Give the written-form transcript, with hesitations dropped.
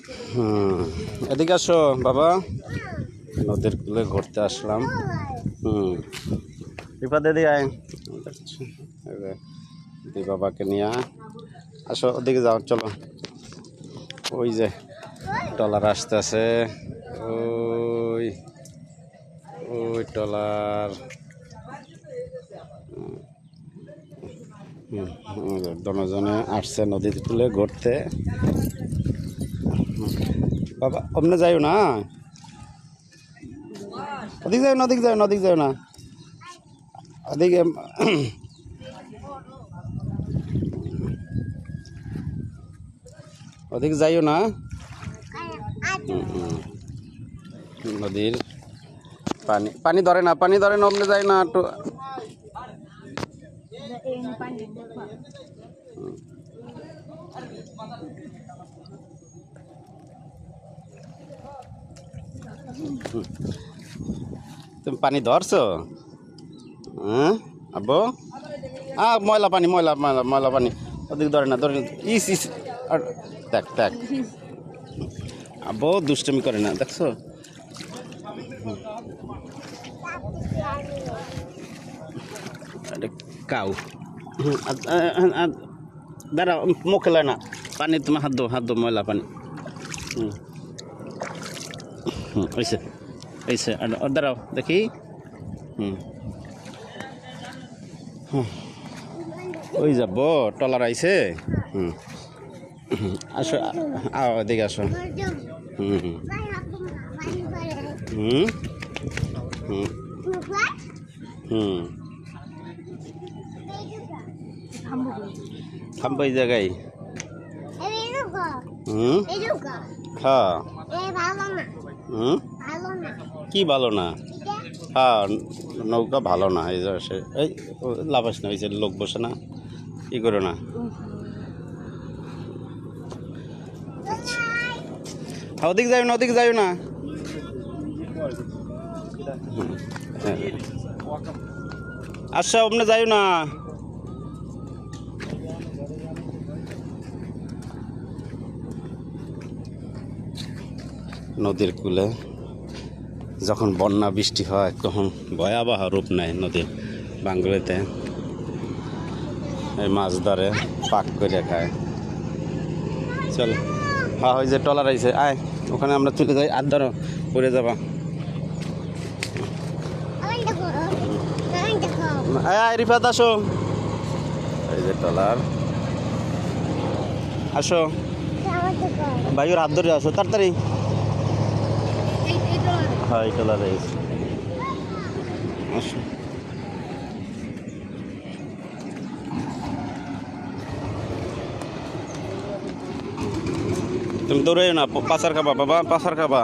হুম, এদিকে আসো বাবা, নদীর কূলে ঘুরতে আসলাম। বিপদ এদিকে আয়, দি বাবাকে নিয়ে আসো, ওদিকে যাও, চলো। ওই যে ট্রলার আসতেছে, ওই ওই ট্রলার। দনজনে আসছে নদীর কূলে ঘুরতে। বাবা অমনে যাইও না, ওদিকে যাও না, ওদিকে যাও না, ওদিকে যাও না, ওদিকে ওদিকে যাইও না। নদীর পানি পানি ধরে না, পানি ধরে না, অমনে যায় না একটু। তুমি পানি ধরছো? হ্যাঁ আব্বু, ময়লা পানি, ময়লা ময়লা ময়লা পানি, ওদিকে ধরে না, ধরে না। ইস ইস, দেখ দেখ, আব্বু দুষ্টমি করে না, দেখছো? কাউ দাঁড়া, মুখে লয় না পানি, তোমার হাত দো ময়লা পানি। ওইসে ওইসে, দাঁড়াও দেখি। ওই যাব ট্রলার আইছে। আসো, এদিকে আসো। হুম হুম হুম হুম থামবো এই জায়গায়। হ্যাঁ, কি ভালো না? হ্যাঁ, নৌকা ভালো না, এই লাফাস না, হয়েছে লোক বসে না, কি করো না। ওদিকে যাই না, ওদিকে যাই না। আচ্ছা ওমনে যাই না। নদীর কূলে যখন বন্যা বৃষ্টি হয় তখন ভয়াবহ রূপ নেয় নদীর বাঙ্গুলিতে। এই মাছ ধরে পাক করে খায়। চলো, হ্যাঁ ওই যে ট্রলার আইছে, আয় ওখানে আমরা চলে যাই, আর ধরো পড়ে যাবা। আয় রিফাত আসো, এই যে ট্রলার, আসো ভাইয়ের হাত ধরে আসো তাড়াতাড়ি। হ্যাঁ এই ট্রলারে আসো। তুমি দৌড়াইও না, পাচার খাবা বাবা, পাচার খাবা।